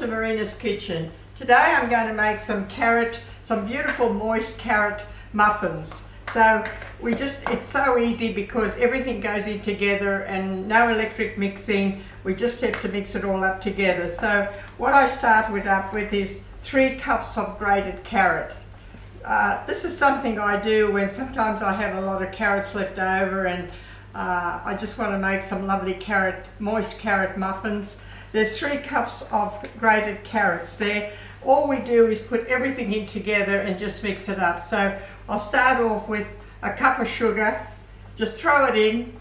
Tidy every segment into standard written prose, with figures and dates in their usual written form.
to Marina's kitchen. Today I'm going to make some beautiful moist carrot muffins. So it's so easy because everything goes in together and no electric mixing. We just have to mix it all up together. So what I start with is 3 cups of grated carrot. This is something I do when sometimes I have a lot of carrots left over and I just want to make some lovely moist carrot muffins. There's 3 cups of grated carrots there. All we do is put everything in together and just mix it up. So I'll start off with a cup of sugar, just throw it in,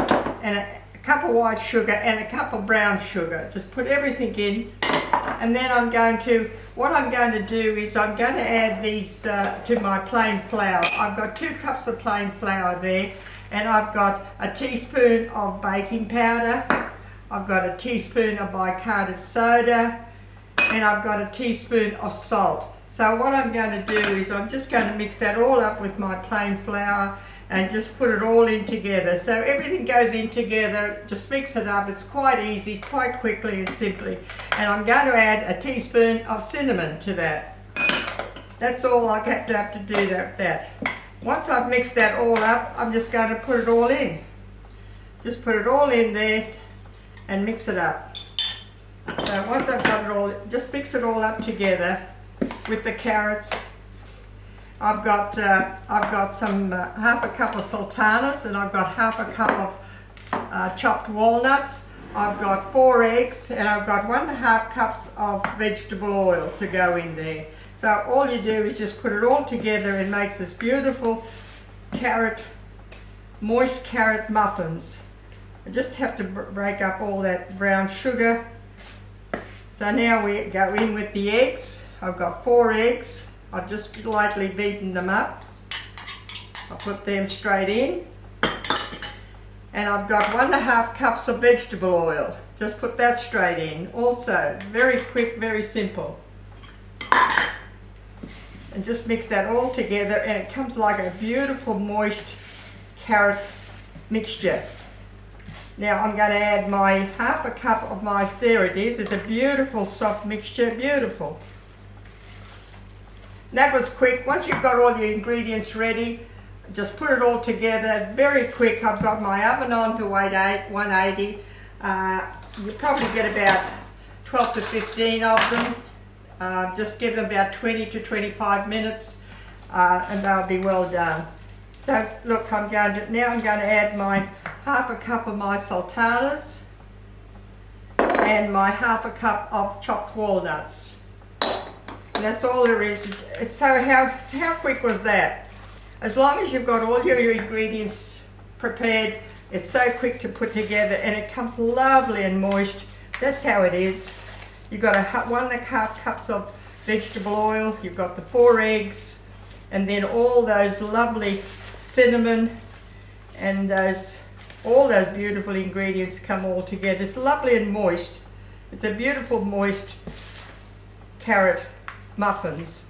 and a cup of white sugar and a cup of brown sugar. Just put everything in, and then what I'm going to do is I'm going to add these to my plain flour. I've got 2 cups of plain flour there, and I've got a teaspoon of baking powder, I've got a teaspoon of bicarb soda, and I've got a teaspoon of salt. So what I'm going to do is I'm just going to mix that all up with my plain flour and just put it all in together. So everything goes in together, just mix it up. It's quite easy, quite quickly and simply. And I'm going to add a teaspoon of cinnamon to that. That's all I have to do that. Once I've mixed that all up, I'm just going to put it all in. Just put it all in there and mix it up. So once I've got it all, just mix it all up together with the carrots. I've got some half a cup of sultanas, and I've got half a cup of chopped walnuts. I've got 4 eggs, and I've got 1.5 cups of vegetable oil to go in there. So all you do is just put it all together and makes this beautiful moist carrot muffins. I just have to break up all that brown sugar. So now we go in with the eggs. I've got 4 eggs. I've just lightly beaten them up. I'll put them straight in. And I've got 1.5 cups of vegetable oil. Just put that straight in. Also, very quick, very simple. And just mix that all together, and it comes like a beautiful moist carrot mixture. Now I'm going to add my half a cup of there it is. It's a beautiful soft mixture, beautiful. That was quick. Once you've got all your ingredients ready, just put it all together, very quick. I've got my oven on to 180. You probably get about 12 to 15 of them. Just give them about 20 to 25 minutes and they'll be well done. So look, I'm going to add my half a cup of my sultanas and my half a cup of chopped walnuts. And that's all there is. So how quick was that? As long as you've got all your ingredients prepared, it's so quick to put together and it comes lovely and moist. That's how it is. You've got 1.5 cups of vegetable oil, you've got the 4 eggs, and then all those lovely cinnamon and all those beautiful ingredients come all together. It's lovely and moist. It's a beautiful moist carrot muffins.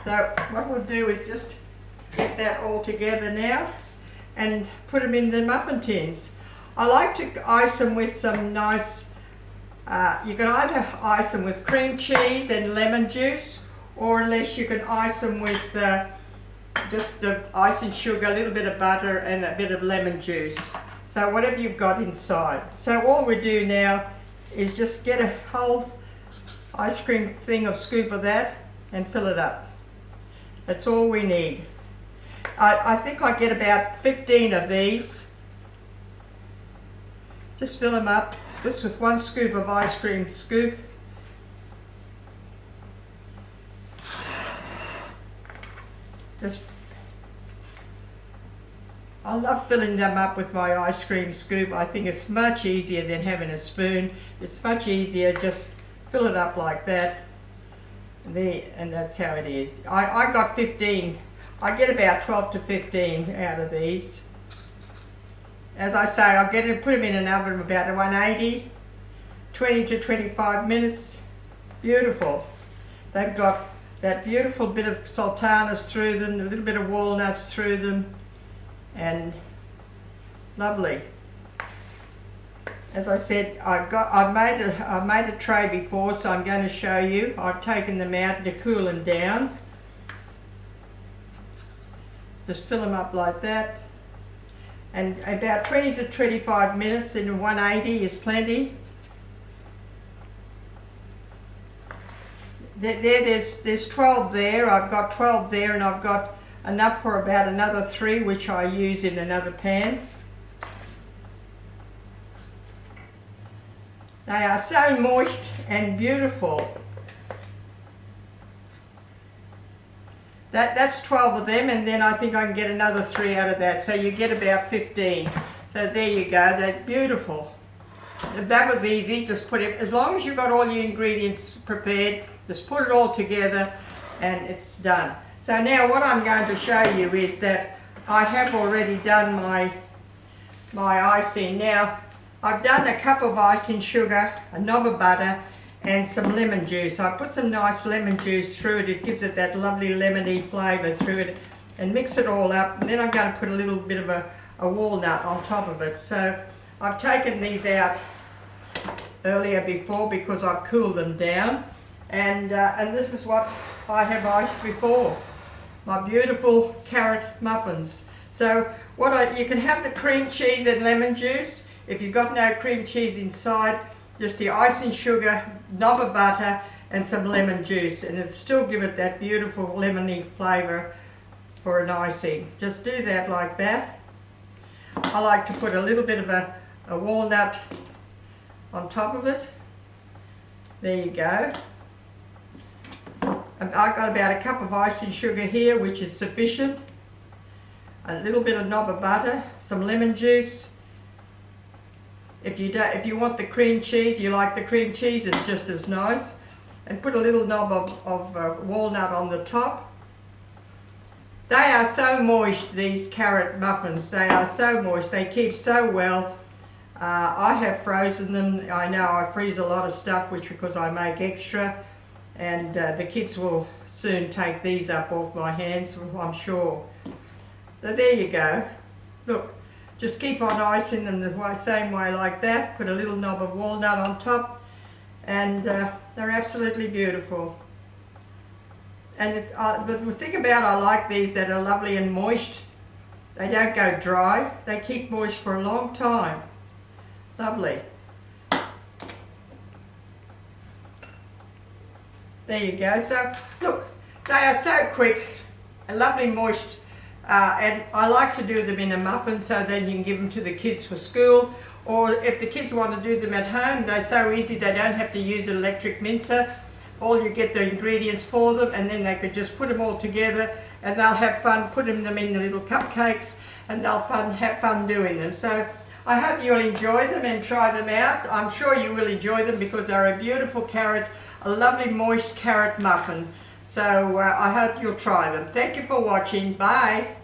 So what we'll do is just get that all together now and put them in the muffin tins. I like to ice them with some nice, you can either ice them with cream cheese and lemon juice, or unless you can ice them with just the icing sugar, a little bit of butter and a bit of lemon juice. So whatever you've got inside. So all we do now is just get a whole ice cream scoop of that and fill it up. That's all we need. I think I get about 15 of these. Just fill them up, just with 1 scoop of ice cream scoop. I love filling them up with my ice cream scoop. I think it's much easier than having a spoon. It's much easier, just fill it up like that. And that's how it is. I got 15. I get about 12 to 15 out of these. As I say, I'll put them in an oven of about 180, 20 to 25 minutes. Beautiful. They've got that beautiful bit of sultanas through them, a little bit of walnuts through them, and lovely. As I said, I've made a tray before, so I'm going to show you. I've taken them out to cool them down. Just fill them up like that. And about 20 to 25 minutes in 180 is plenty. There's 12 there. I've got 12 there, and I've got enough for about another 3, which I use in another pan. They are so moist and beautiful. That's 12 of them, and then I think I can get another 3 out of that. So you get about 15. So there you go. They're beautiful. That was easy. Just put it, as long as you've got all your ingredients prepared, just put it all together and it's done. So now what I'm going to show you is that I have already done my icing. Now I've done a cup of icing sugar, a knob of butter, and some lemon juice. I put some nice lemon juice through it. It gives it that lovely lemony flavour through it, and mix it all up. And then I'm going to put a little bit of a walnut on top of it. So I've taken these out earlier before because I've cooled them down, and this is what I have iced before. My beautiful carrot muffins. So you can have the cream cheese and lemon juice. If you've got no cream cheese inside, just the icing sugar, knob of butter, and some lemon juice, and it'll still give it that beautiful lemony flavour for an icing. Just do that like that. I like to put a little bit of a walnut on top of it. There you go. And I've got about a cup of icing sugar here, which is sufficient. A little bit of knob of butter, some lemon juice. If you want the cream cheese, you like the cream cheese, it's just as nice. And put a little knob of walnut on the top. They are so moist, these carrot muffins. They are so moist. They keep so well. I have frozen them. I know I freeze a lot of stuff, because I make extra. And the kids will soon take these up off my hands, I'm sure. So there you go. Look. Just keep on icing them the same way like that. Put a little knob of walnut on top, and they're absolutely beautiful. And the thing about I like these that are lovely and moist. They don't go dry. They keep moist for a long time. Lovely. There you go. So look, they are so quick, and lovely moist. And I like to do them in a muffin, so then you can give them to the kids for school, or if the kids want to do them at home, they're so easy they don't have to use an electric mincer. All you get the ingredients for them, and then they could just put them all together, and they'll have fun putting them in the little cupcakes, and they'll have fun doing them. So I hope you'll enjoy them and try them out. I'm sure you will enjoy them because they're a beautiful carrot, a lovely moist carrot muffin. So I hope you'll try them. Thank you for watching. Bye.